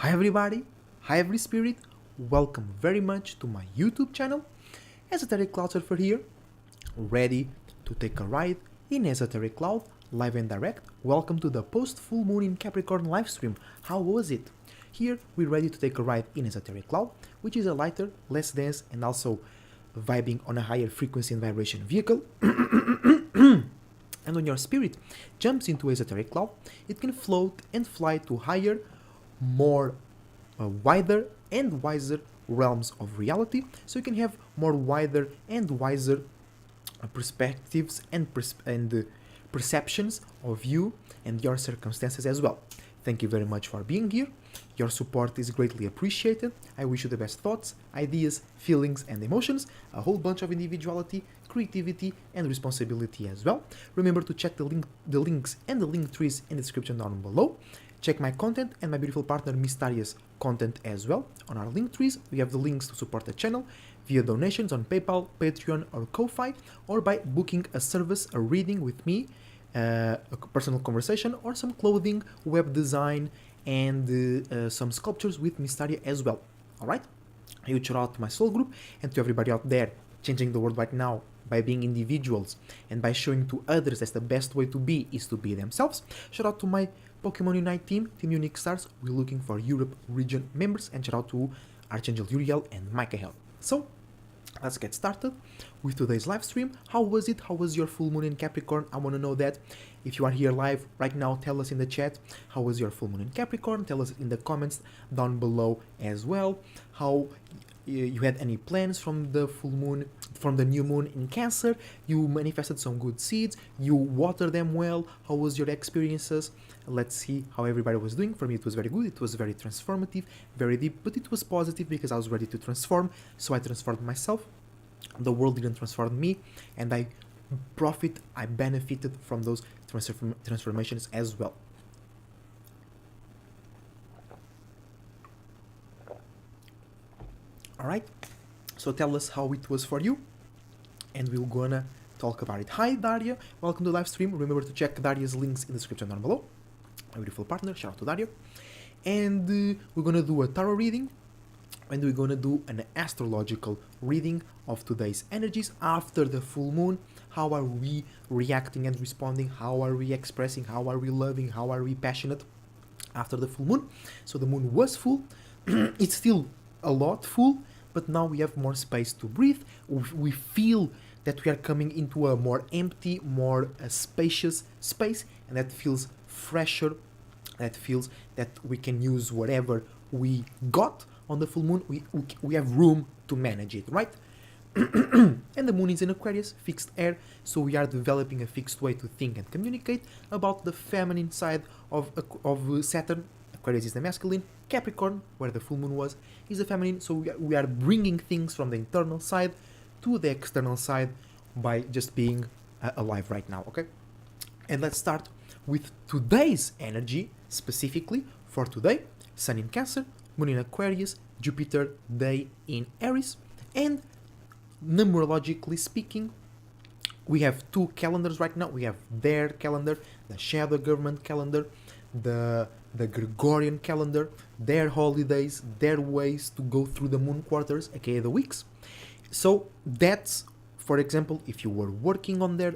Hi everybody, hi every spirit, welcome very much to my YouTube channel. Esoteric Cloud Surfer here, ready to take a ride in Esoteric Cloud, live and direct. Welcome to the post full moon in Capricorn live stream. How was it? Here we're ready to take a ride in Esoteric Cloud, which is a lighter, less dense and also vibing on a higher frequency and vibration vehicle. And when your spirit jumps into Esoteric Cloud, it can float and fly to higher, more wider and wiser realms of reality, so you can have more wider and wiser perspectives and perceptions of you and your circumstances as well. Thank you very much for being here. Your support is greatly appreciated. I wish you the best thoughts, ideas, feelings and emotions, a whole bunch of individuality, creativity and responsibility as well. Remember to check the links and the link trees in the description down below. Check my content and my beautiful partner Mysterious content as well. On our link trees, we have the links to support the channel via donations on PayPal, Patreon or Ko-Fi, or by booking a service, a reading with me, a personal conversation, or some clothing, web design, and some sculptures with Mysteria as well. Alright? A huge shout out to my soul group and to everybody out there changing the world right now by being individuals and by showing to others that the best way to be is to be themselves. Shout out to my Pokemon Unite team Unique Stars. We're looking for Europe region members, and shout out to Archangel Uriel and Michael. So, let's get started with today's live stream. How was it? How was your full moon in Capricorn? I want to know that. If you are here live right now, tell us in the chat how was your full moon in Capricorn. Tell us in the comments down below as well how you had any plans from the full moon, from the new moon in Cancer. You manifested some good seeds, you water them well. How was your experiences? Let's see how everybody was doing. For me it was very good, it was very transformative, very deep, but it was positive because I was ready to transform, so I transformed myself. The world didn't transform me, and I benefited from those transformations as well. Alright, so tell us how it was for you, and we're gonna talk about it. Hi Daria, welcome to the live stream. Remember to check Daria's links in the description down below. My beautiful partner, shout out to Daria. And we're gonna do a tarot reading, and we're gonna do an astrological reading of today's energies after the full moon. How are we reacting and responding? How are we expressing? How are we loving? How are we passionate after the full moon? So the moon was full. It's still a lot full, but now we have more space to breathe. We feel that we are coming into a more empty, more spacious space, and that feels fresher. That feels that we can use whatever we got on the full moon. We have room to manage it, right? And the moon is in Aquarius, fixed air, so we are developing a fixed way to think and communicate about the feminine side of Saturn. Aquarius is the masculine, Capricorn, where the full moon was, is the feminine, so we are bringing things from the internal side to the external side by just being alive right now, okay? And let's start with today's energy, specifically for today. Sun in Cancer, Moon in Aquarius, Jupiter day in Aries, and numerologically speaking, we have two calendars right now. We have their calendar, the shadow government calendar, the Gregorian calendar, their holidays, their ways to go through the moon quarters, aka the weeks. So that's, for example, if you were working on their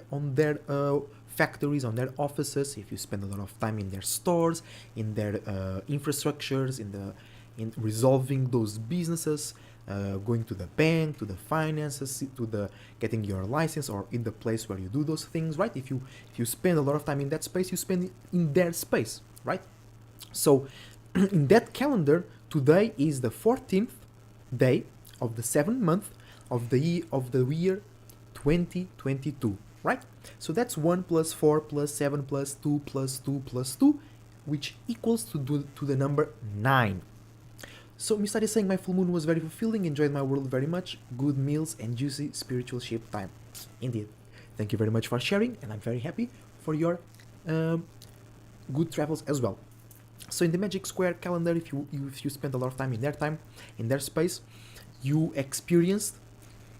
factories, on their offices, if you spend a lot of time in their stores, in their infrastructures, in resolving those businesses, going to the bank, to the finances, to the getting your license, or in the place where you do those things, right? If you spend a lot of time in that space, you spend it in their space, right? So in that calendar, today is the 14th day of the 7th month of the year 2022, right? So that's 1 plus 4 plus 7 plus 2 plus 2 plus 2, which equals to the number 9. So Mr. is saying my full moon was very fulfilling, enjoyed my world very much, good meals and juicy spiritual ship time. Indeed. Thank you very much for sharing, and I'm very happy for your good travels as well. So in the Magic Square calendar, if you spend a lot of time in their space, you experienced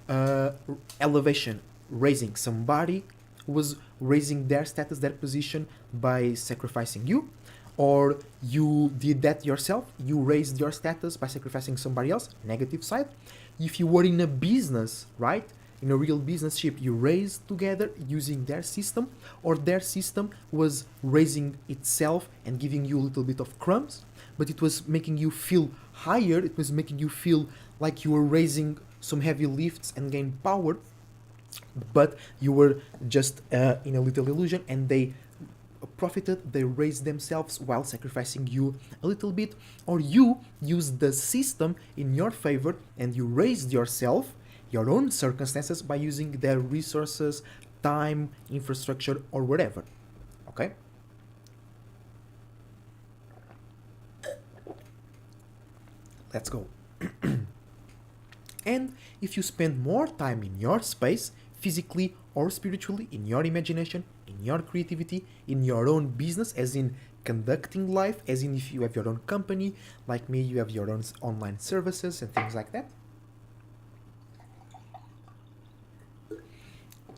elevation, raising. Somebody was raising their status, their position by sacrificing you, or you did that yourself, you raised your status by sacrificing somebody else, negative side. If you were in a business, right, in a real business ship, you raised together using their system, or their system was raising itself and giving you a little bit of crumbs, but it was making you feel higher, it was making you feel like you were raising some heavy lifts and gain power, but you were just in a little illusion, and they profited, they raised themselves while sacrificing you a little bit, or you used the system in your favor and you raised yourself, your own circumstances, by using their resources, time, infrastructure, or whatever. Okay? Let's go. And if you spend more time in your space, physically or spiritually, in your imagination, in your creativity, in your own business, as in conducting life, as in if you have your own company, like me, you have your own online services and things like that.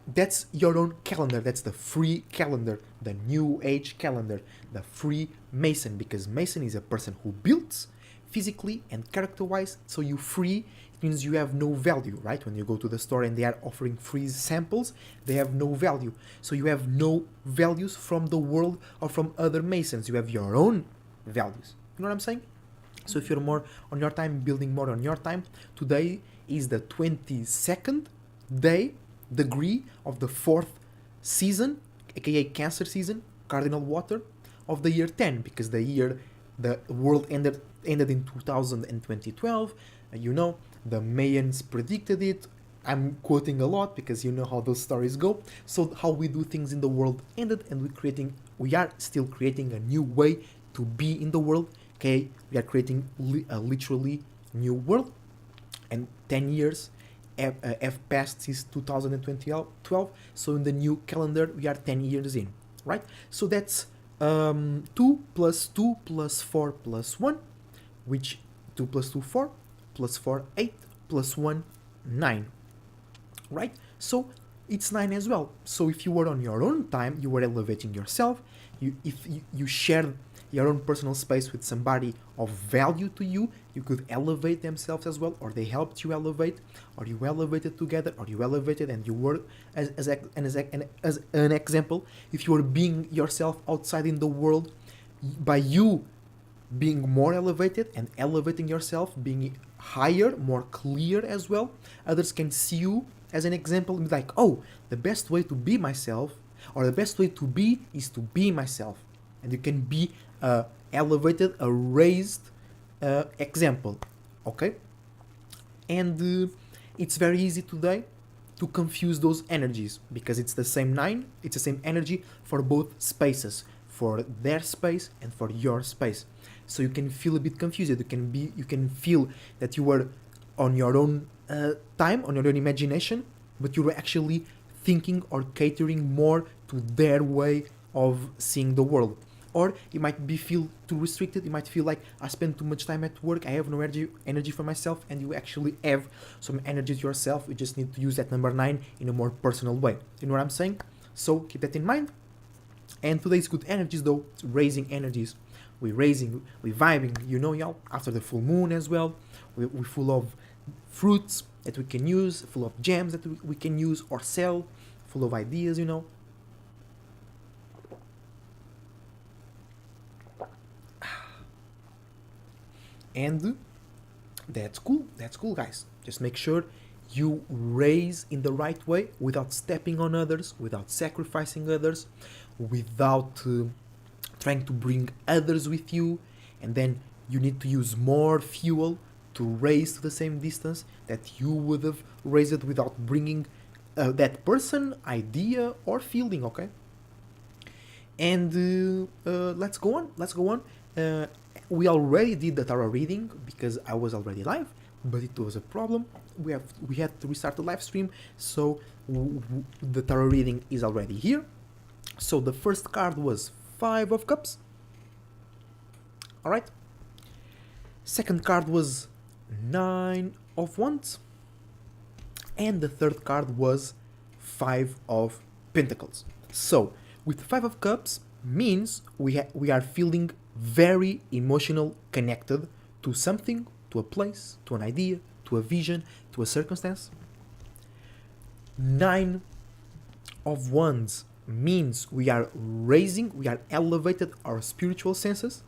That's your own calendar. That's the free calendar, the new age calendar, the free Mason, because Mason is a person who builds physically and character-wise, so you free, it means you have no value, right? When you go to the store and they are offering free samples, they have no value. So you have no values from the world or from other Masons. You have your own values. You know what I'm saying? So if you're more on your time, building more on your time, today is the 22nd degree of the 4th season, aka Cancer season, cardinal water of the year 10, because the world ended in 2012. You know, the Mayans predicted it. I'm quoting a lot because you know how those stories go. So how we do things in the world ended, and we are still creating a new way to be in the world. Okay, we are creating a literally new world, and 10 years have passed since 2012. So in the new calendar, we are 10 years in, right? So that's 2 plus 2 plus 4 plus 1, which 2 plus 2, 4, plus 4, 8, plus 1, 9, right? So it's 9 as well. So if you were on your own time, you were elevating yourself. If you shared your own personal space with somebody of value to you, you could elevate themselves as well, or they helped you elevate, or you elevated together, or you elevated and you were, as an example, if you were being yourself outside in the world, by you being more elevated and elevating yourself, being higher, more clear as well, others can see you as an example and be like, oh, the best way to be myself, or the best way to be is to be myself. And you can be elevated, a raised example, okay? And it's very easy today to confuse those energies, because it's the same 9, it's the same energy for both spaces, for their space and for your space. So you can feel a bit confused. You can feel that you were on your own time, on your own imagination, but you were actually thinking or catering more to their way of seeing the world. Or you might feel too restricted. You might feel like I spend too much time at work, I have no energy for myself, and you actually have some energy to yourself. You just need to use that number 9 in a more personal way. You know what I'm saying? So keep that in mind. And today's good energies, though, it's raising energies. We're vibing, you know, y'all, after the full moon as well. We're full of fruits that we can use, full of gems that we can use or sell, full of ideas, you know. And that's cool, guys. Just make sure you raise in the right way, without stepping on others, without sacrificing others, without trying to bring others with you, and then you need to use more fuel to raise to the same distance that you would have raised it without bringing that person, idea, or feeling, okay? And let's go on. We already did the tarot reading because I was already live, but it was a problem. We had to restart the live stream, so the tarot reading is already here. So the first card was 5 of Cups. All right. Second card was 9 of Wands, and the third card was 5 of Pentacles. So with 5 of Cups means we are feeling very emotional connected to something, to a place, to an idea, to a vision, to a circumstance. 9 of Wands means we are elevated our spiritual senses,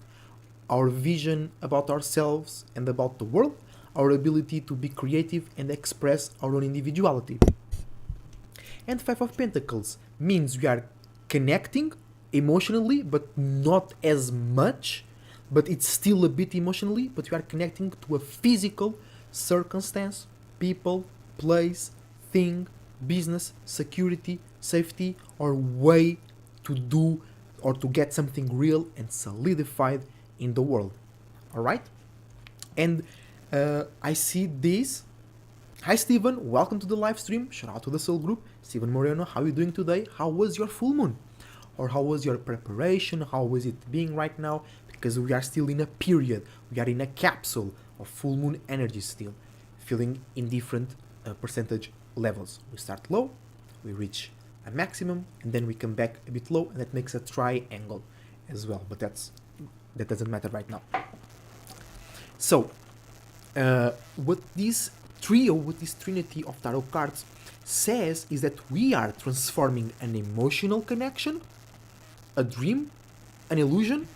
our vision about ourselves and about the world, our ability to be creative and express our own individuality. And 5 of Pentacles means we are connecting emotionally, but not as much, but it's still a bit emotionally, but we are connecting to a physical circumstance, people, place, thing, business, security, safety, or way to do or to get something real and solidified in the world. Alright? And I see this. Hi Steven, welcome to the live stream. Shout out to the SoulGroup. Steven Moreno, how are you doing today? How was your full moon? Or how was your preparation? How was it being right now? Because we are still in a period. We are in a capsule of full moon energy still, feeling in different percentage levels. We start low, we reach a maximum, and then we come back a bit low, and that makes a triangle as well. But that doesn't matter right now. So, what this trio, what this trinity of tarot cards says is that we are transforming an emotional connection, a dream, an illusion.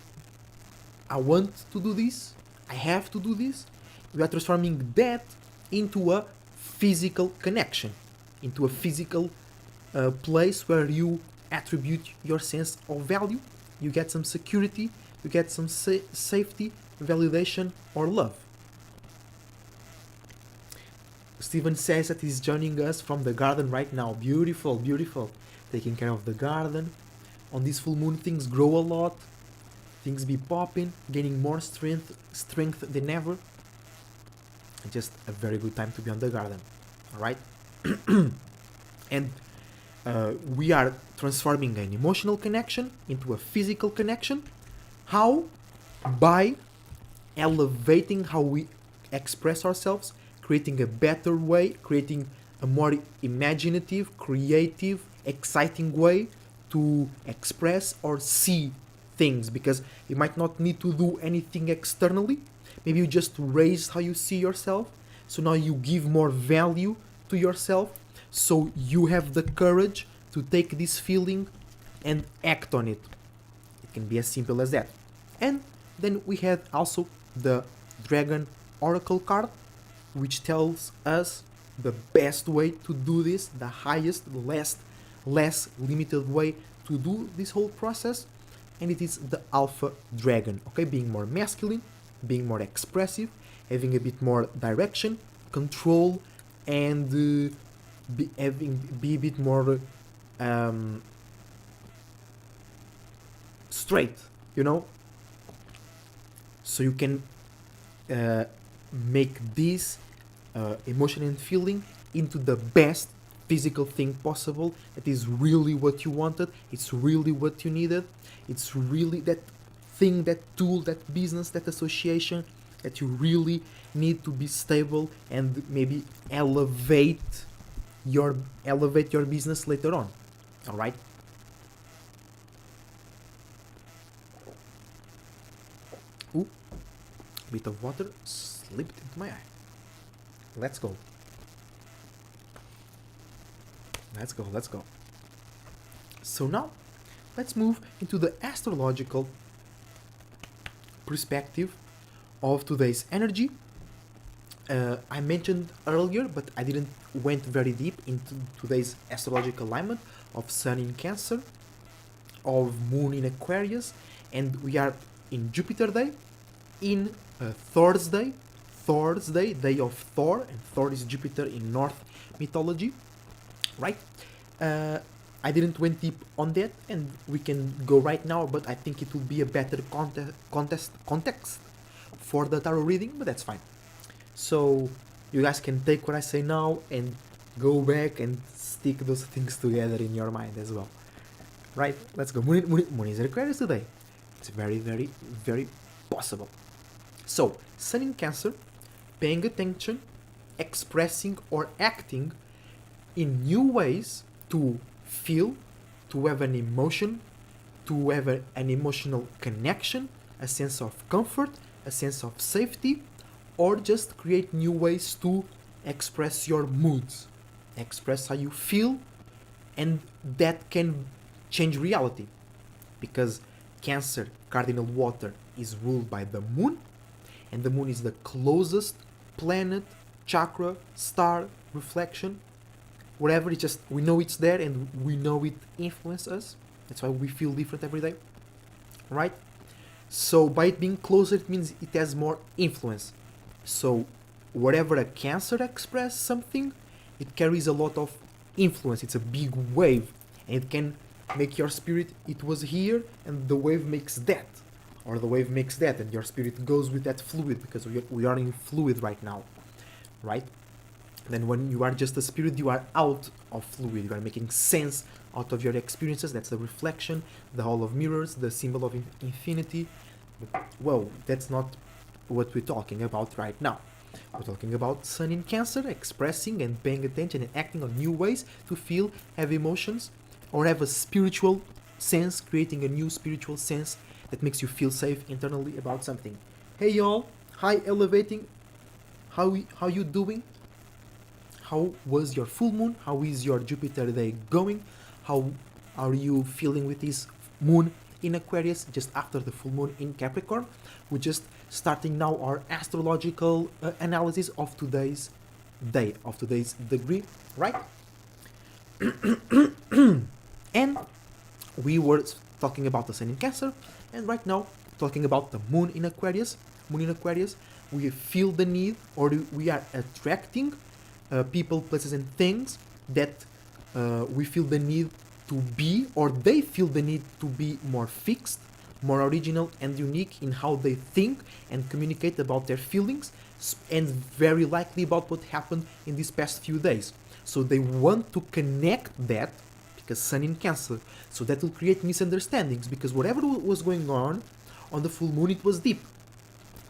I want to do this, I have to do this. We are transforming that into a physical connection, into a physical place where you attribute your sense of value, you get some security, you get some safety, validation, or love. Steven says that he's joining us from the garden right now. Beautiful, beautiful. Taking care of the garden. On this full moon, things grow a lot. Things be popping, gaining more strength than ever. Just a very good time to be on the garden. Alright? And we are transforming an emotional connection into a physical connection. How? By elevating how we express ourselves, creating a better way, creating a more imaginative, creative, exciting way to express or see things, because you might not need to do anything externally. Maybe you just raise how you see yourself, so now you give more value to yourself, so you have the courage to take this feeling and act on it. It can be as simple as that. And then we had also the Dragon Oracle card, which tells us the best way to do this, the highest, less limited way to do this whole process, and it is the Alpha Dragon, okay? Being more masculine, being more expressive, having a bit more direction, control, and be a bit more straight, you know? So you can make this emotion and feeling into the best physical thing possible. That is really what you wanted, it's really what you needed, it's really that thing, that tool, that business, that association that you really need to be stable and maybe elevate your business later on. All right. Ooh, bit of water slipped into my eye. Let's go. Let's go. So now, let's move into the astrological perspective of today's energy. I mentioned earlier, but I didn't went very deep into today's astrological alignment of Sun in Cancer, of Moon in Aquarius, and we are in Jupiter Day, in Thursday, day of Thor, and Thor is Jupiter in Norse mythology, right? I didn't went deep on that, and we can go right now, but I think it will be a better context for the tarot reading, but that's fine. So you guys can take what I say now and go back and stick those things together in your mind as well. Right? Let's go. Moon is in Aquarius today. It's very, very, very possible. So, Sun in Cancer, paying attention, expressing or acting in new ways to feel, to have an emotion, to have an emotional connection, a sense of comfort, a sense of safety, or just create new ways to express your moods, express how you feel, and that can change reality. Because Cancer, cardinal water, is ruled by the moon, and the moon is the closest planet, chakra, star, reflection, whatever. It's just, we know it's there and we know it influences us. That's why we feel different every day, right? So by it being closer, it means it has more influence. So wherever a Cancer expresses something, it carries a lot of influence. It's a big wave, and it can make your spirit, it was here, and the wave makes that, or the wave makes that, and your spirit goes with that fluid, because we are in fluid right now, right? Then when you are just a spirit, you are out of fluid, you are making sense out of your experiences. That's the reflection, the hall of mirrors, the symbol of infinity. But, well, that's not what we're talking about right now. We're talking about Sun in Cancer, expressing and paying attention and acting on new ways to feel, have emotions, or have a spiritual sense, creating a new spiritual sense that makes you feel safe internally about something. Hey y'all, hi Elevating, how you doing? How was your full moon? How is your Jupiter day going? How are you feeling with this moon in Aquarius just after the full moon in Capricorn? We're just starting now our astrological analysis of today's day, of today's degree, right? And we were talking about the Sun in Cancer, and right now talking about the Moon in Aquarius. Moon in Aquarius, we feel the need, or we are attracting people, places, and things that we feel the need to be, or they feel the need to be more fixed, more original and unique in how they think and communicate about their feelings, and very likely about what happened in these past few days. So they want to connect that, because Sun in Cancer, so that will create misunderstandings, because whatever was going on the full moon, it was deep.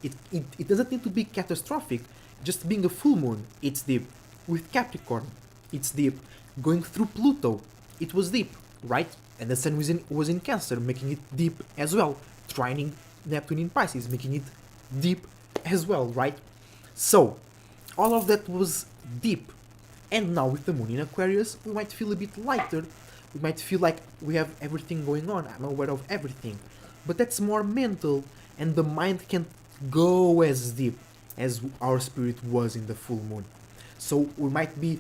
It doesn't need to be catastrophic. Just being a full moon, it's deep. With Capricorn, it's deep. Going through Pluto, it was deep, right? And the Sun was in Cancer, making it deep as well. Trining Neptune in Pisces, making it deep as well, right? So, all of that was deep. And now with the Moon in Aquarius, we might feel a bit lighter. We might feel like we have everything going on. I'm aware of everything. But that's more mental, and the mind can't go as deep as our spirit was in the full moon. So we might be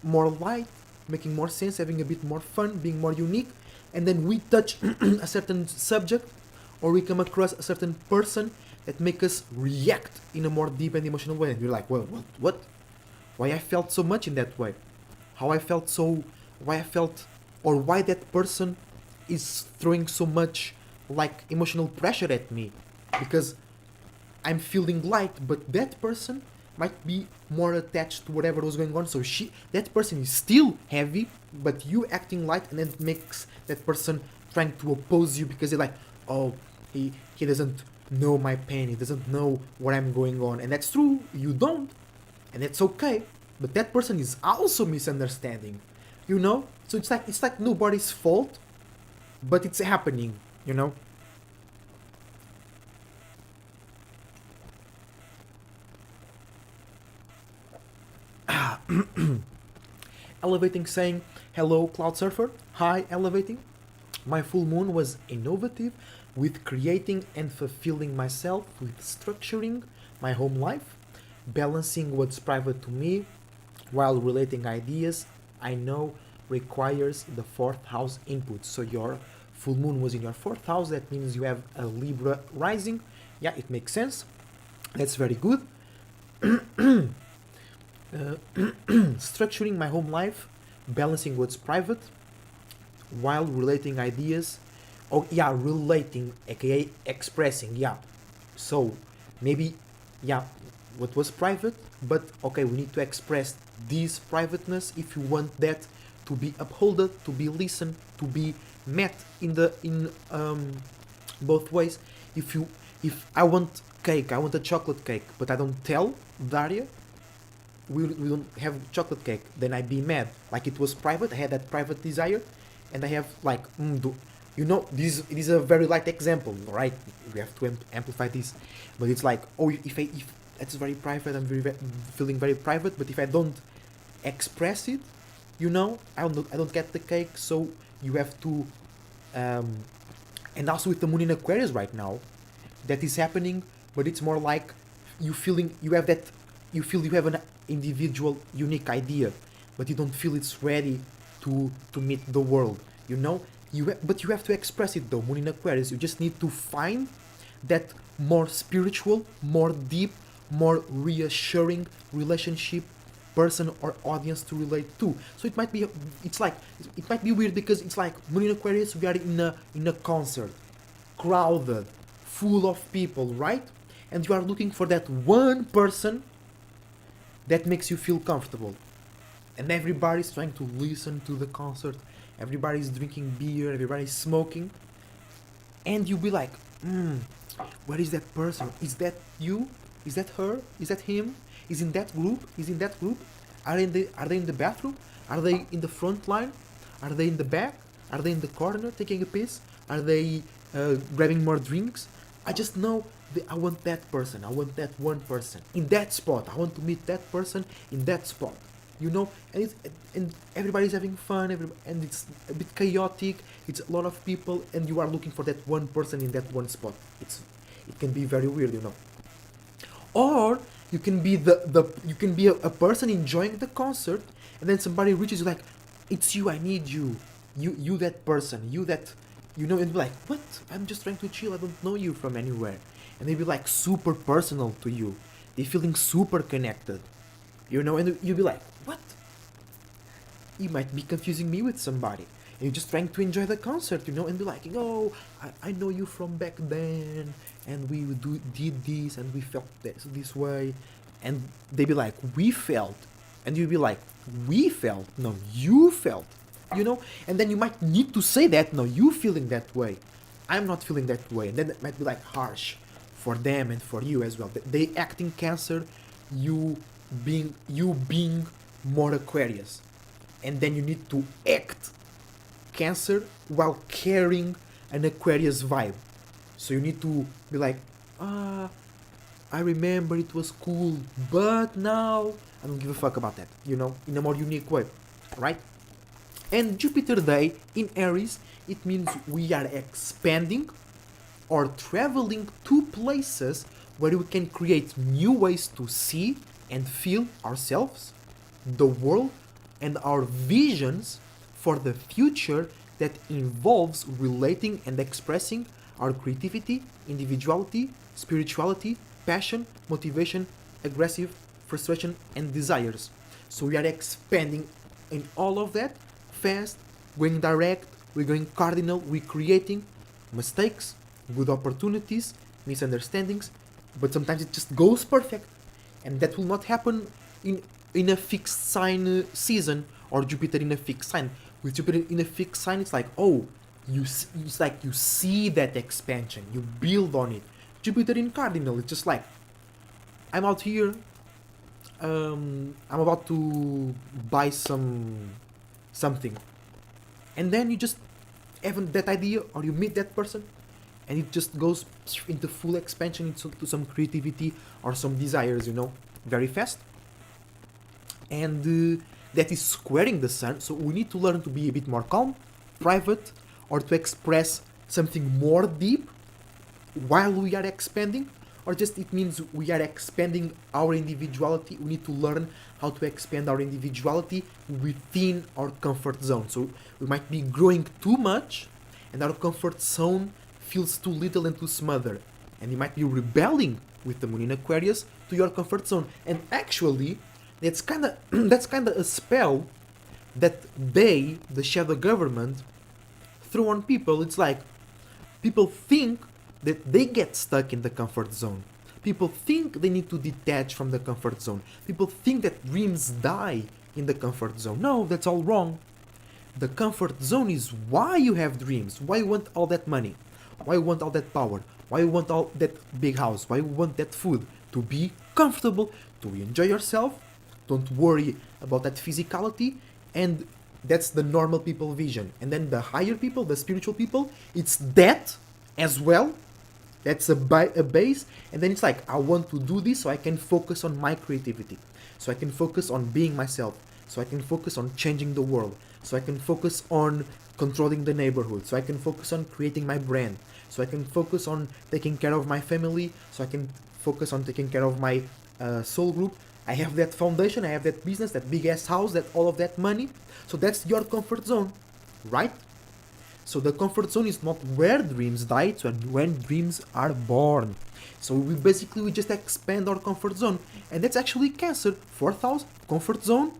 more light, making more sense, having a bit more fun, being more unique, and then we touch a certain subject, or we come across a certain person that make us react in a more deep and emotional way. And you're like, well, what? Why I felt so much in that way? Why I felt, or why that person is throwing so much like emotional pressure at me? Because I'm feeling light, but that person might be more attached to whatever was going on. So that person is still heavy, but you acting light, and it makes that person trying to oppose you, because they're like, oh, he doesn't know my pain, he doesn't know what I'm going on. And that's true, you don't, and it's okay, but that person is also misunderstanding, you know? So it's like nobody's fault, but it's happening, you know? Elevating saying, hello Cloud Surfer, hi Elevating. My full moon was innovative with creating and fulfilling myself, with structuring my home life, balancing what's private to me while relating ideas I know requires the 4th house input. So your full moon was in your 4th house, that means you have a Libra rising. Yeah, it makes sense. That's very good. Structuring my home life, balancing what's private while relating ideas. Oh yeah, relating, aka expressing. Yeah, so maybe, yeah, what was private, but okay, we need to express this privateness if you want that to be upheld, to be listened, to be met in both ways. If I want cake, I want a chocolate cake, but I don't tell Daria we don't have chocolate cake, then I'd be mad. Like, it was private, I had that private desire, and I have like, You know, this it is a very light example, right? We have to amplify this, but it's like, oh, if it's very private, feeling very private, but if I don't express it, you know, I don't get the cake. So you have to, and also with the moon in Aquarius right now, that is happening, but it's more like you feel you have an individual unique idea, but you don't feel it's ready to meet the world, you know. But you have to express it though. Moon in Aquarius, you just need to find that more spiritual, more deep, more reassuring relationship, person or audience to relate to. So it might be, it might be weird because it's like Moon in Aquarius, we are in a concert, crowded, full of people, right? And you are looking for that one person that makes you feel comfortable. And everybody's trying to listen to the concert, everybody's drinking beer, everybody's smoking, and you be like, where is that person? Is that you? Is that her? Is that him? Is in that group? Is in that group? Are they in the bathroom? Are they in the front line? Are they in the back? Are they in the corner taking a piss? Are they grabbing more drinks? I just know I want that person. I want that one person in that spot. I want to meet that person in that spot. You know, and everybody's having fun. And it's a bit chaotic. It's a lot of people, and you are looking for that one person in that one spot. It can be very weird, you know. Or you can be you can be a person enjoying the concert, and then somebody reaches you like, it's you, I need you, you that person, you that, you know, and be like, what? I'm just trying to chill, I don't know you from anywhere. And they be like super personal to you. They feeling super connected, you know, and you be like, what? You might be confusing me with somebody. And you're just trying to enjoy the concert, you know, and be like, oh, I know you from back then, and we did this, and we felt this way. And they be like, we felt. And you be like, we felt? No, you felt. You know? And then you might need to say that, no, you feeling that way. I'm not feeling that way. And then it might be like harsh for them and for you as well. They acting Cancer, you being more Aquarius. And then you need to act Cancer while carrying an Aquarius vibe. So you need to be like, I remember it was cool, but now I don't give a fuck about that, you know, in a more unique way, right? And Jupiter Day in Aries, it means we are expanding or traveling to places where we can create new ways to see and feel ourselves, the world, and our visions for the future that involves relating and expressing our creativity, individuality, spirituality, passion, motivation, aggressive, frustration, and desires. So we are expanding in all of that fast, going direct, we're going cardinal, we're creating mistakes, good opportunities, misunderstandings, but sometimes it just goes perfect. And that will not happen in a fixed sign season or Jupiter in a fixed sign. With Jupiter in a fixed sign, it's like, oh, it's like you see that expansion, you build on it. Jupiter in Cardinal, it's just like, I'm out here, I'm about to buy something, and then you just have that idea, or you meet that person, and it just goes into full expansion, into some creativity or some desires, you know, very fast. And that is squaring the sun, so we need to learn to be a bit more calm, private, or to express something more deep while we are expanding, or just it means we are expanding our individuality. We need to learn how to expand our individuality within our comfort zone. So we might be growing too much and our comfort zone feels too little and too smothered, and you might be rebelling with the moon in Aquarius to your comfort zone. And actually that's kind of a spell that the shadow government, threw on people. It's like people think that they get stuck in the comfort zone. People think they need to detach from the comfort zone. People think that dreams die in the comfort zone. No, that's all wrong. The comfort zone is why you have dreams, why you want all that money, why you want all that power, why you want all that big house, why you want that food. To be comfortable, to enjoy yourself, don't worry about that physicality, and That's the normal people vision. And then the higher people, the spiritual people, it's that as well. That's a base. And then it's like, I want to do this so I can focus on my creativity. So I can focus on being myself. So I can focus on changing the world. So I can focus on controlling the neighborhood. So I can focus on creating my brand. So I can focus on taking care of my family. So I can focus on taking care of my SoulGroup. I have that foundation, I have that business, that big ass house, that all of that money. So that's your comfort zone, right? So the comfort zone is not where dreams die, it's when dreams are born. So we just expand our comfort zone. And that's actually Cancer, 4th house, comfort zone.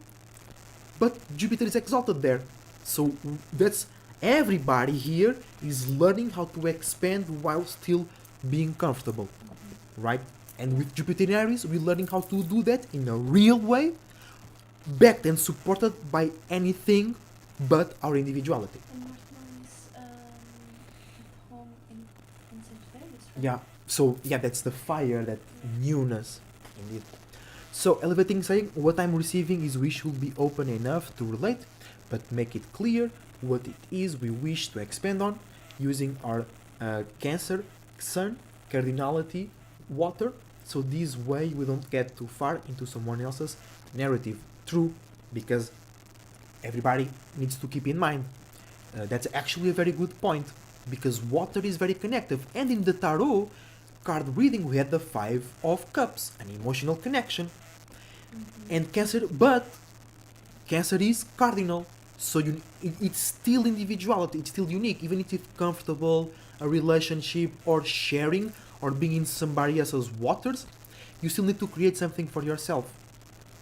But Jupiter is exalted there. So that's everybody here is learning how to expand while still being comfortable, right? And with Jupiter in Aries, we're learning how to do that in a real way, backed and supported by anything but our individuality. And Mars is home in Sagittarius, right? Yeah, so yeah, that's the fire, that newness, indeed. So elevating saying, what I'm receiving is we should be open enough to relate, but make it clear what it is we wish to expand on, using our Cancer, Sun, cardinality, water, so this way we don't get too far into someone else's narrative. True, because everybody needs to keep in mind. That's actually a very good point, because water is very connective, and in the tarot card reading we had the 5 of Cups, an emotional connection. And Cancer, but Cancer is cardinal, so it's still individuality, it's still unique, even if it's comfortable, a relationship, or sharing, or being in somebody else's waters, you still need to create something for yourself.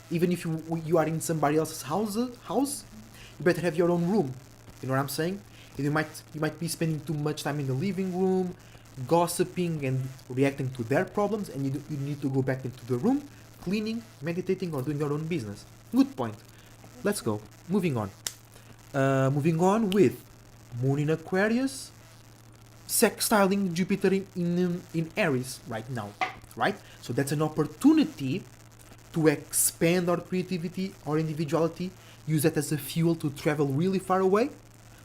Even if you are in somebody else's house, you better have your own room. You know what I'm saying? And you might be spending too much time in the living room, gossiping and reacting to their problems, and you need to go back into the room, cleaning, meditating, or doing your own business. Good point. Let's go. Moving on. Moving on with Moon in Aquarius, sextiling Jupiter in Aries right now, right? So that's an opportunity to expand our creativity, our individuality, use that as a fuel to travel really far away,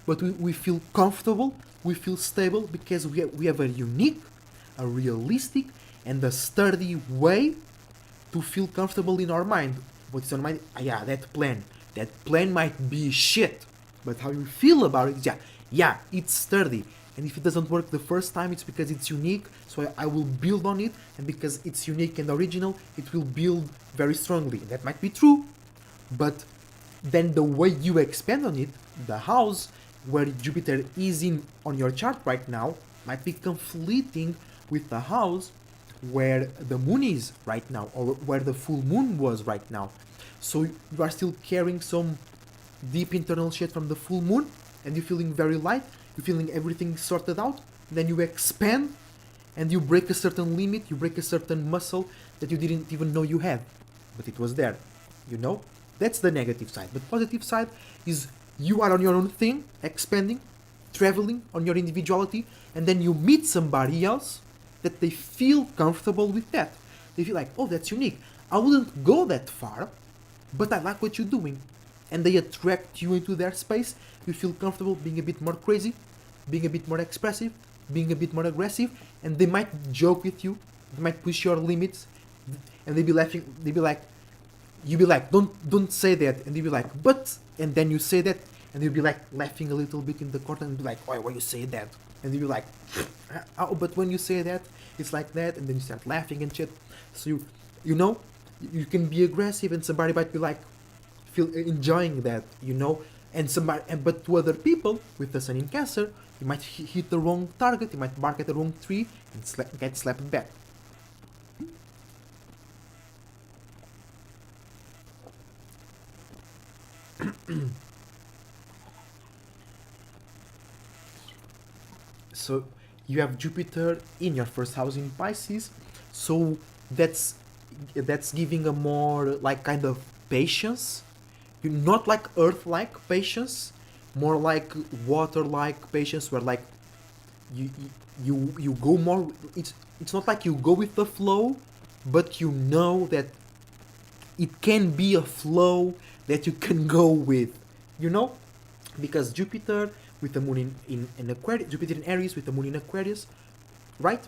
but we feel comfortable, we feel stable, because we have a unique, a realistic, and a sturdy way to feel comfortable in our mind. What's on mind? Yeah, that plan might be shit, but how you feel about it is, yeah, it's sturdy. And if it doesn't work the first time, it's because it's unique, so I will build on it, and because it's unique and original, it will build very strongly. That might be true, but then the way you expand on it, the house where Jupiter is in on your chart right now, might be conflicting with the house where the moon is right now, or where the full moon was right now. So you are still carrying some deep internal shit from the full moon, and you're feeling very light, you're feeling everything sorted out, then you expand, and you break a certain limit, you break a certain muscle that you didn't even know you had, but it was there, you know? That's the negative side. But positive side is you are on your own thing, expanding, traveling on your individuality, and then you meet somebody else that they feel comfortable with that. They feel like, oh, that's unique. I wouldn't go that far, but I like what you're doing. And they attract you into their space. You feel comfortable being a bit more crazy, being a bit more expressive, being a bit more aggressive, and they might joke with you, they might push your limits, and they be laughing, they be like, you be like, don't say that, and they be like, but, and then you say that, and you'll be like laughing a little bit in the corner, and be like, why you say that? And they be like, oh, but when you say that, it's like that, and then you start laughing and shit. So you know, you can be aggressive, and somebody might be like, feel enjoying that, you know, and but to other people with the sun in Cancer, you might hit the wrong target, you might bark at the wrong tree and get slapped back. So you have Jupiter in your first house in Pisces, so that's giving a more like kind of patience. You're not like earth-like patience, more like water-like patience, where like you go more. It's not like you go with the flow, but you know that it can be a flow that you can go with, you know. because Jupiter with the moon in Aquarius, Jupiter in Aries with the moon in Aquarius, right,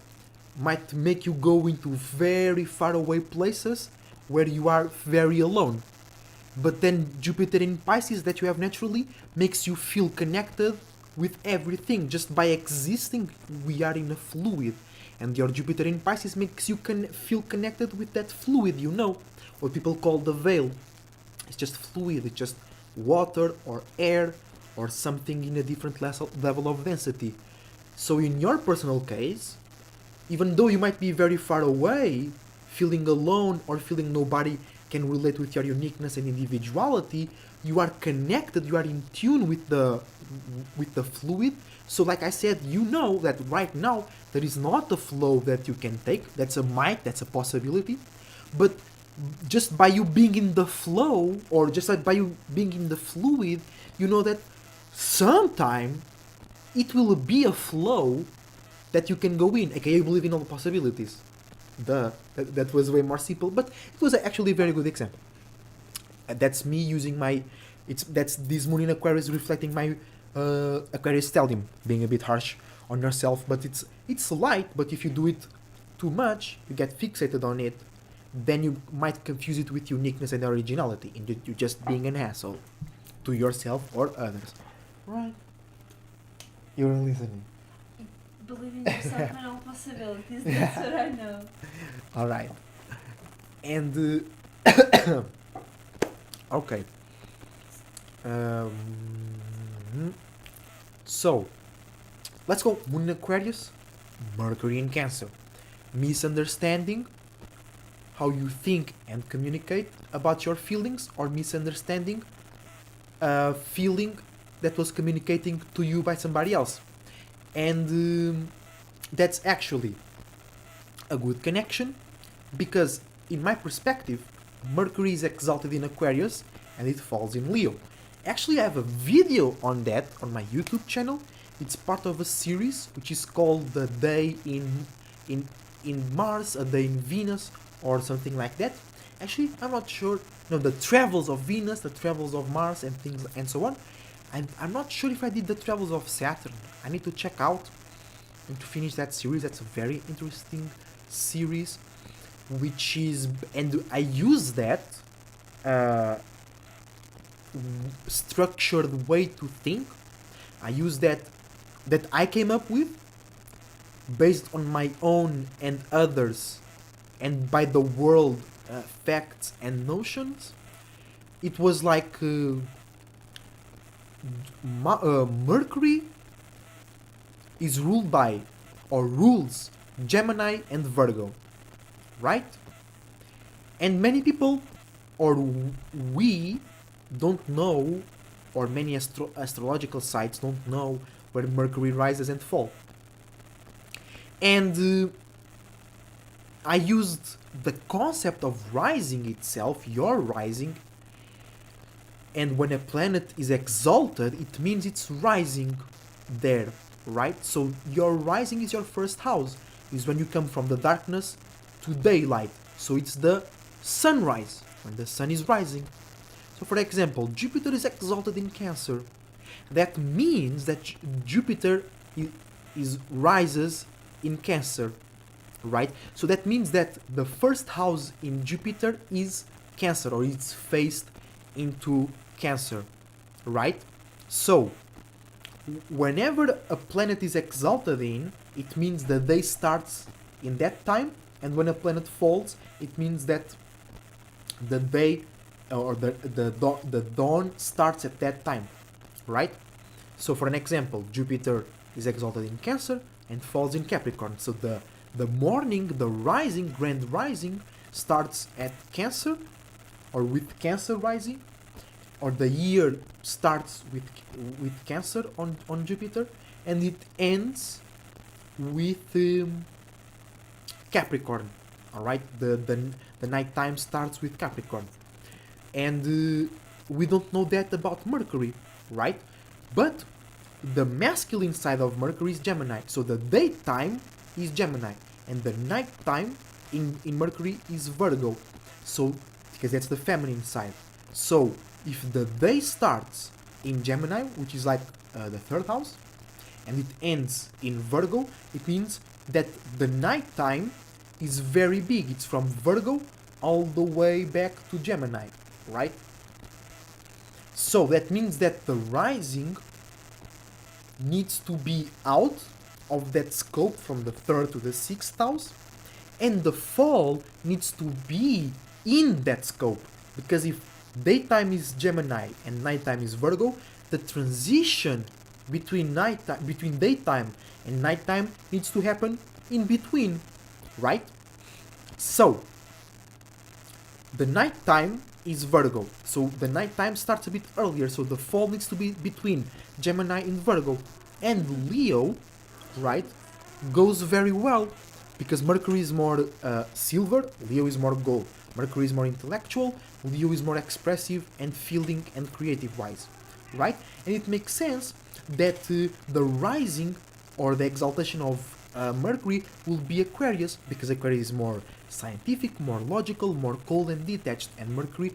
might make you go into very far away places where you are very alone. But then Jupiter in Pisces that you have naturally makes you feel connected with everything. Just by existing, we are in a fluid. And your Jupiter in Pisces makes you feel connected with that fluid, you know. What people call the veil. It's just fluid, it's just water or air or something in a different level of density. So in your personal case, even though you might be very far away, feeling alone or feeling nobody can relate with your uniqueness and individuality, you are connected, you are in tune with the fluid. So like I said, you know that right now there is not a flow that you can take. That's a might, that's a possibility. But just by you being in the flow, or just like by you being in the fluid, you know that sometime it will be a flow that you can go in. Okay, you believe in all the possibilities. That was way more simple, but it was actually a very good example. That's me using my, that's this moon in Aquarius reflecting my Aquarius stellium, being a bit harsh on yourself, but it's light. But if you do it too much, you get fixated on it, then you might confuse it with uniqueness and originality, and you're just being an asshole to yourself or others. Right? You're listening. Believe in yourself and all possibilities. That's what I know. All right. And okay. So let's go. Moon in Aquarius, Mercury in Cancer. Misunderstanding how you think and communicate about your feelings, or misunderstanding a feeling that was communicating to you by somebody else. And that's actually a good connection, because in my perspective, Mercury is exalted in Aquarius and it falls in Leo. Actually, I have a video on that on my YouTube channel. It's part of a series which is called The Day in Mars, A Day in Venus, or something like that. Actually, I'm not sure. No, the travels of Venus, the travels of Mars, and things and so on. I'm not sure if I did the travels of Saturn. I need to check out and to finish that series. That's a very interesting series, which is, and I use that structured way to think. I use that I came up with based on my own and others, and by the world facts and notions. It was like Mercury is ruled by, or rules, Gemini and Virgo, right? And many people, or we, don't know, or many astrological sites don't know where Mercury rises and falls. And I used the concept of rising itself, your rising, and when a planet is exalted, it means it's rising there, right? So your rising is your first house, is when you come from the darkness to daylight. So it's the sunrise, when the sun is rising. So for example, Jupiter is exalted in Cancer. That means that Jupiter rises in Cancer, right? So that means that the first house in Jupiter is Cancer, or it's faced into Cancer, right? So whenever a planet is exalted in, it means the day starts in that time, and when a planet falls, it means that the day, or the dawn starts at that time, right? So for an example, Jupiter is exalted in Cancer and falls in Capricorn. So the morning, the rising, grand rising, starts at Cancer, or with Cancer rising, or the year starts with Cancer on Jupiter, and it ends with Capricorn. All right, the night time starts with Capricorn, and we don't know that about Mercury, right? But the masculine side of Mercury is Gemini, so the daytime is Gemini, and the nighttime in Mercury is Virgo. So because that's the feminine side. So if the day starts in Gemini, which is like the third house, and it ends in Virgo, it means that the nighttime is very big. It's from Virgo all the way back to Gemini, right? So that means that the rising needs to be out of that scope from the third to the sixth house, and the fall needs to be in that scope, because if daytime is Gemini and nighttime is Virgo, the transition between daytime and nighttime needs to happen in between, right? So the nighttime is Virgo, so the nighttime starts a bit earlier, so the fall needs to be between Gemini and Virgo, and Leo, right, goes very well because Mercury is more silver, Leo is more gold. Mercury is more intellectual, Leo is more expressive and feeling and creative wise, right? And it makes sense that the rising or the exaltation of Mercury will be Aquarius, because Aquarius is more scientific, more logical, more cold and detached, and Mercury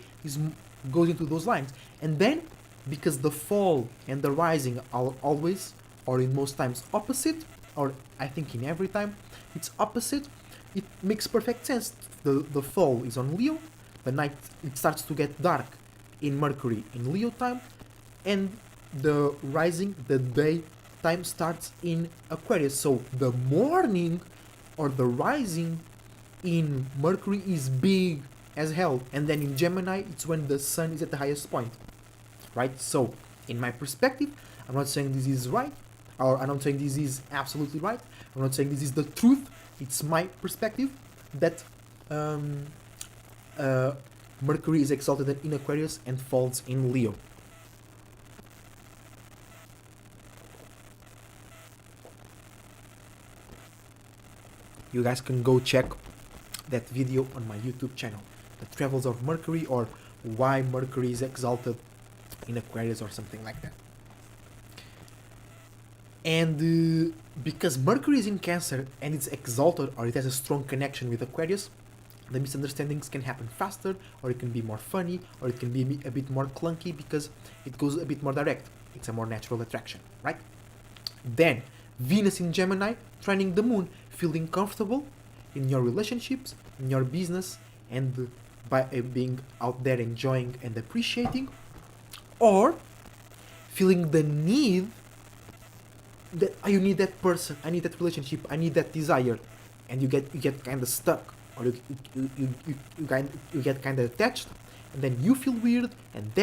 goes into those lines. And then, because the fall and the rising are always, or in most times, opposite, or I think in every time it's opposite, it makes perfect sense. The fall is on Leo, the night it starts to get dark in Mercury in Leo time, and the rising, the day time starts in Aquarius. So the morning or the rising in Mercury is big as hell, and then in Gemini it's when the sun is at the highest point, right? So in my perspective, I'm not saying this is right, or I'm not saying this is absolutely right, I'm not saying this is the truth, it's my perspective that Mercury is exalted in Aquarius and falls in Leo. You guys can go check that video on my YouTube channel, The Travels of Mercury, or Why Mercury is Exalted in Aquarius, or something like that. And because Mercury is in Cancer and it's exalted, or it has a strong connection with Aquarius, the misunderstandings can happen faster, or it can be more funny, or it can be a bit more clunky because it goes a bit more direct. It's a more natural attraction, right? Then Venus in Gemini, trining the moon, feeling comfortable in your relationships, in your business, and by being out there enjoying and appreciating, or feeling the need that you need that person, I need that relationship, I need that desire, and you get kind of stuck, or you get kind of attached, and then you feel weird, and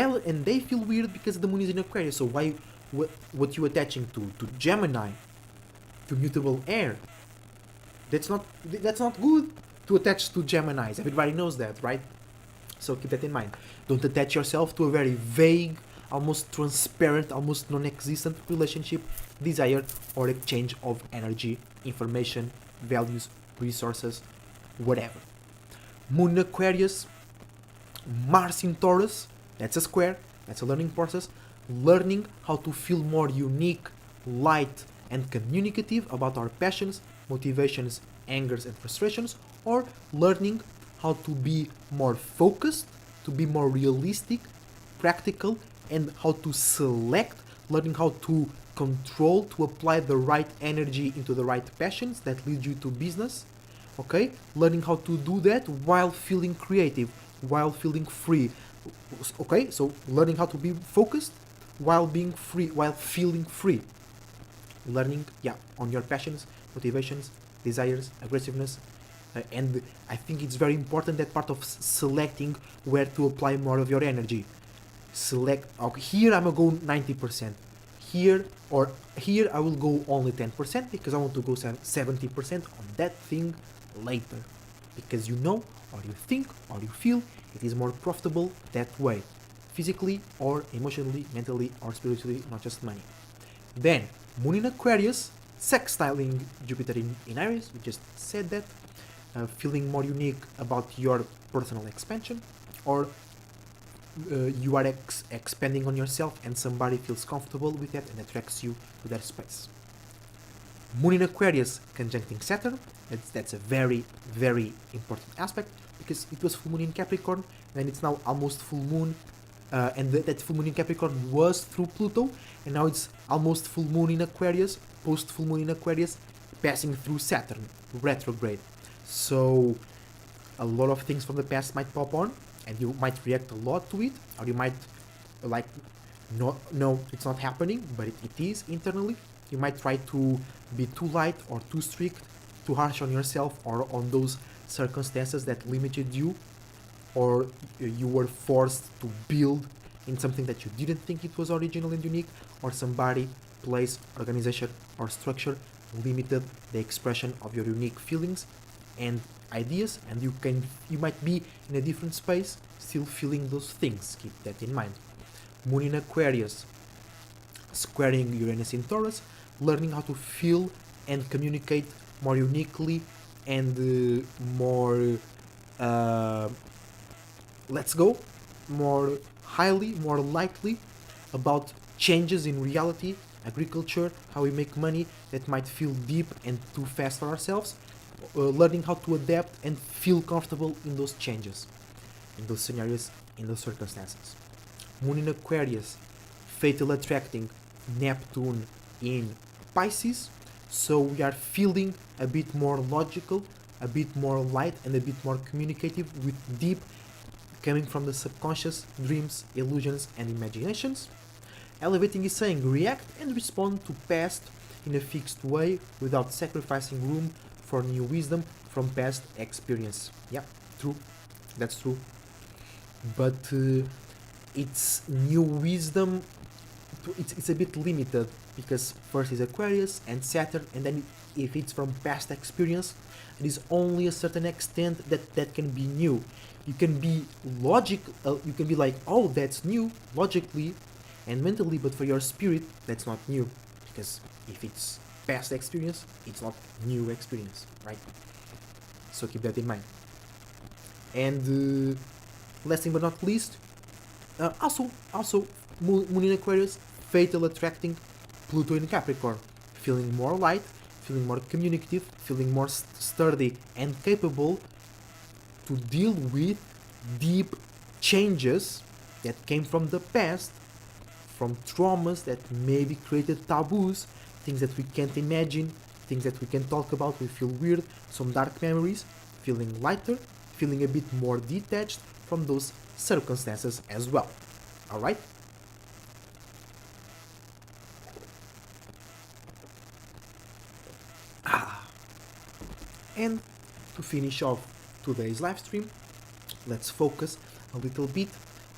they feel weird because the moon is in Aquarius. So why what you attaching to Gemini, to mutable air? That's not good to attach to Geminis. Everybody knows that, right? So keep that in mind. Don't attach yourself to a very vague, almost transparent, almost non-existent relationship, desire, or exchange of energy, information, values, resources, whatever. Moon Aquarius, Mars in Taurus, that's a square, that's a learning process, learning how to feel more unique, light, and communicative about our passions, motivations, angers, and frustrations, or learning how to be more focused, to be more realistic, practical, and how to select, learning how to control, to apply the right energy into the right passions that lead you to business, okay? Learning how to do that while feeling creative, while feeling free, okay? So learning how to be focused while being free, while feeling free. Learning, on your passions, motivations, desires, aggressiveness, and I think it's very important that part of selecting where to apply more of your energy. Select, okay, here I'm gonna go 90%, here I will go only 10% because I want to go 70% on that thing later, because you know, or you think, or you feel it is more profitable that way, physically or emotionally, mentally or spiritually, not just money. Then Moon in Aquarius, sextiling Jupiter in Aries, we just said that, feeling more unique about your personal expansion, or you are expanding on yourself and somebody feels comfortable with that and attracts you to their space. Moon in Aquarius conjuncting Saturn, that's a very, very important aspect because it was full moon in Capricorn and it's now almost full moon that full moon in Capricorn was through Pluto, and now it's almost full moon in Aquarius, post full moon in Aquarius, passing through Saturn, retrograde. So a lot of things from the past might pop on, and you might react a lot to it, or you might like, no, it's not happening, but it is internally. You might try to be too light or too strict, too harsh on yourself or on those circumstances that limited you, or you were forced to build in something that you didn't think it was original and unique, or somebody, place, organization, or structure limited the expression of your unique feelings and ideas, and you might be in a different space still feeling those things. Keep that in mind. Moon in Aquarius, squaring Uranus in Taurus, learning how to feel and communicate more uniquely and more more highly, more lightly about changes in reality, agriculture, how we make money that might feel deep and too fast for ourselves, learning how to adapt and feel comfortable in those changes, in those scenarios, in those circumstances. Moon in Aquarius, fatal attracting Neptune in Pisces, so we are feeling a bit more logical, a bit more light, and a bit more communicative with deep coming from the subconscious, dreams, illusions, and imaginations. Elevating is saying react and respond to past in a fixed way without sacrificing room for new wisdom from past experience. Yeah, true. That's true. But it's new wisdom, it's a bit limited because first is Aquarius and Saturn, and then if it's from past experience, it is only a certain extent that can be new. You can be you can be like, oh, that's new logically and mentally, but for your spirit, that's not new, because if it's past experience, it's not new experience, right? So keep that in mind. And last thing but not least, also Moon in Aquarius, fatal attracting Pluto in Capricorn, feeling more light, feeling more communicative, feeling more sturdy and capable to deal with deep changes that came from the past, from traumas that maybe created taboos, things that we can't imagine, things that we can talk about, we feel weird, some dark memories, feeling lighter, feeling a bit more detached from those circumstances as well. Alright? And to finish off today's live stream, let's focus a little bit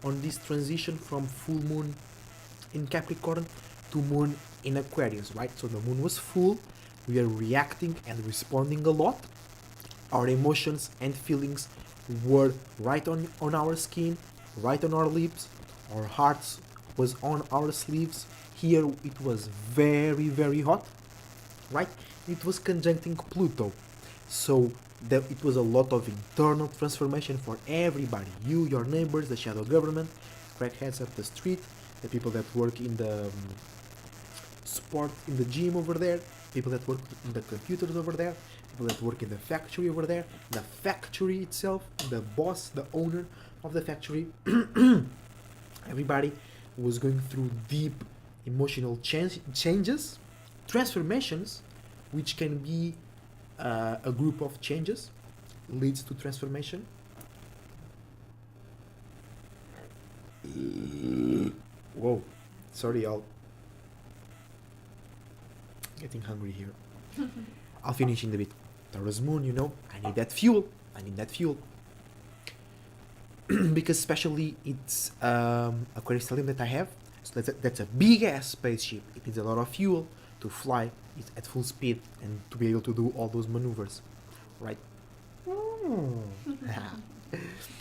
on this transition from full moon in Capricorn to moon in Aquarius, right? So the moon was full, we are reacting and responding a lot, our emotions and feelings were right on our skin, right on our lips, our hearts was on our sleeves. Here it was very, very hot, right? It was conjuncting Pluto, so it was a lot of internal transformation for everybody. You, your neighbors, the shadow government, crackheads up the street, the people that work in the sport, in the gym over there, people that work in the computers over there, people that work in the factory over there, the factory itself, the boss, the owner of the factory. Everybody was going through deep emotional changes, transformations, which can be a group of changes leads to transformation. Whoa, sorry, y'all. Getting hungry here. I'll finish in a bit. Taurus moon, you know, I need that fuel. Because especially it's Aquarius stellium that I have, so that's a big ass spaceship. It needs a lot of fuel to fly it at full speed and to be able to do all those maneuvers, right?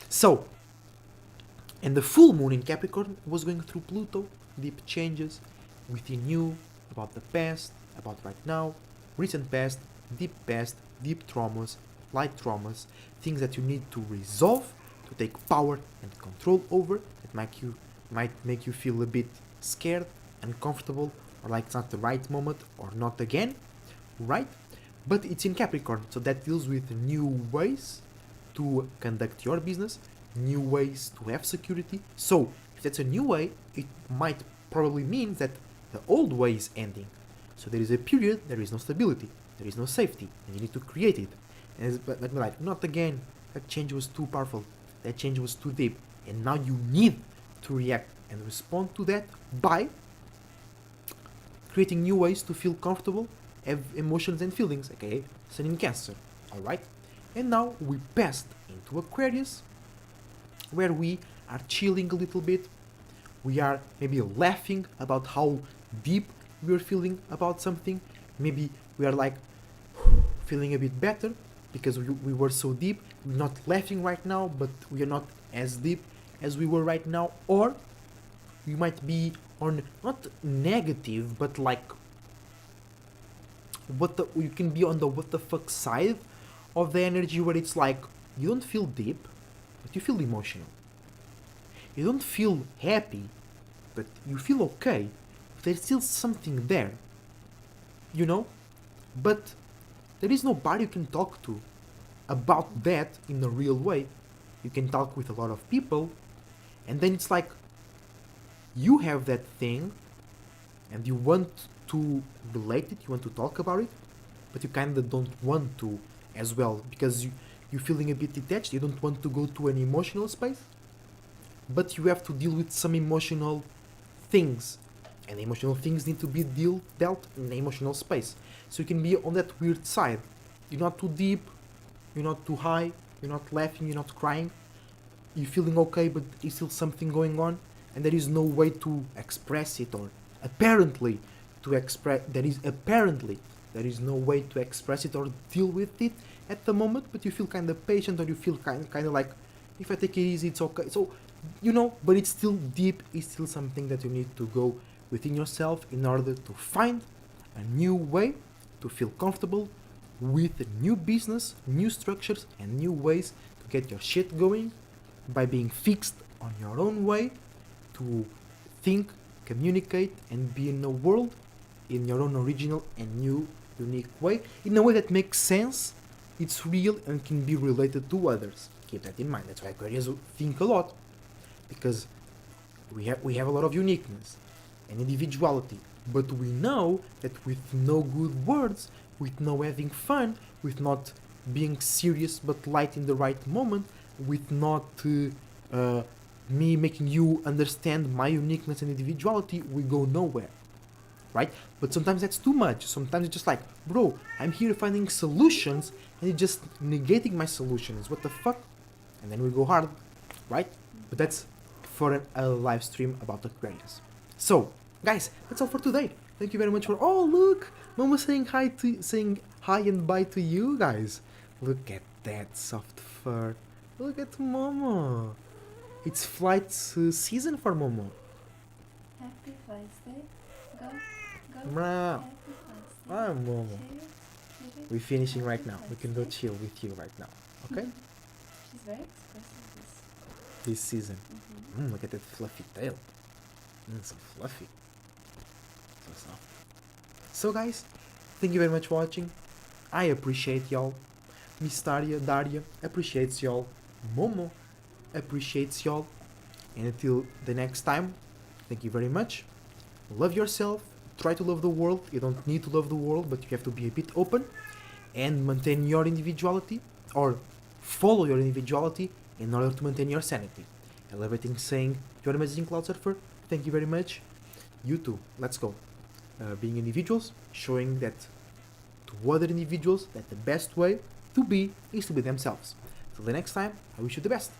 So, and the full moon in Capricorn was going through Pluto, deep changes within you, about the past, about right now, recent past, deep traumas, light traumas, things that you need to resolve, to take power and control over, that might make you feel a bit scared, uncomfortable, or like it's not the right moment, or not again, right? But it's in Capricorn, so that deals with new ways to conduct your business, new ways to have security. So if that's a new way, it might probably mean that the old way is ending. So there is a period, there is no stability, there is no safety, and you need to create it. And but like, not again, that change was too powerful, that change was too deep, and now you need to react and respond to that by creating new ways to feel comfortable, have emotions and feelings, okay? Sun in Cancer, alright? And now we passed into Aquarius, where we are chilling a little bit. We are maybe laughing about how deep we are feeling about something. Maybe we are like feeling a bit better because we were so deep. We're not laughing right now, but we are not as deep as we were right now. Or we might be on not negative, but like you can be on the what the fuck side of the energy, where it's like you don't feel deep, but you feel emotional. You don't feel happy, but you feel okay. There's still something there, you know? But there is nobody you can talk to about that in a real way. You can talk with a lot of people, and then it's like you have that thing, and you want to relate it, you want to talk about it, but you kind of don't want to as well, because you're feeling a bit detached, you don't want to go to an emotional space, but you have to deal with some emotional things, and emotional things need to be dealt in the emotional space. So you can be on that weird side. You're not too deep, you're not too high, you're not laughing, you're not crying, you're feeling okay, but there's still something going on, and there is no way to express it, or apparently there is no way to express it or deal with it at the moment, but you feel kind of patient, or you feel kind of like, if I take it easy, it's okay. So, you know, but it's still deep, it's still something that you need to go within yourself in order to find a new way to feel comfortable with a new business, new structures, and new ways to get your shit going by being fixed on your own way to think, communicate, and be in a world in your own original and new, unique way, in a way that makes sense, it's real, and can be related to others. Keep that in mind. That's why Aquarians think a lot, because we have a lot of uniqueness and individuality, but we know that with no good words, with no having fun, with not being serious but light in the right moment, with not me making you understand my uniqueness and individuality, we go nowhere, right? But sometimes that's too much. Sometimes it's just like, bro, I'm here finding solutions, and you're just negating my solutions. What the fuck? And then we go hard, right? But that's for a live stream about Aquarius. So, guys, that's all for today. Thank you very much for. Oh, look, Mama saying hi and bye to you guys. Look at that soft fur. Look at Momo. It's flight season for Momo. Happy flights day. Go. Meow. Happy flights day. Ah, Momo. Chill. We're finishing right now. We can go chill with you right now. Okay? She's very expressive This season. this. Look at that fluffy tail. So fluffy. So soft. So guys, thank you very much for watching. I appreciate y'all. Miss Daria appreciates y'all. Momo appreciates y'all. And until the next time, thank you very much. Love yourself. Try to love the world. You don't need to love the world, but you have to be a bit open and maintain your individuality, or follow your individuality in order to maintain your sanity. I love everything saying, you're amazing, Cloud Surfer. Thank you very much. You too. Let's go. Being individuals, showing that to other individuals that the best way to be is to be themselves. Till the next time, I wish you the best.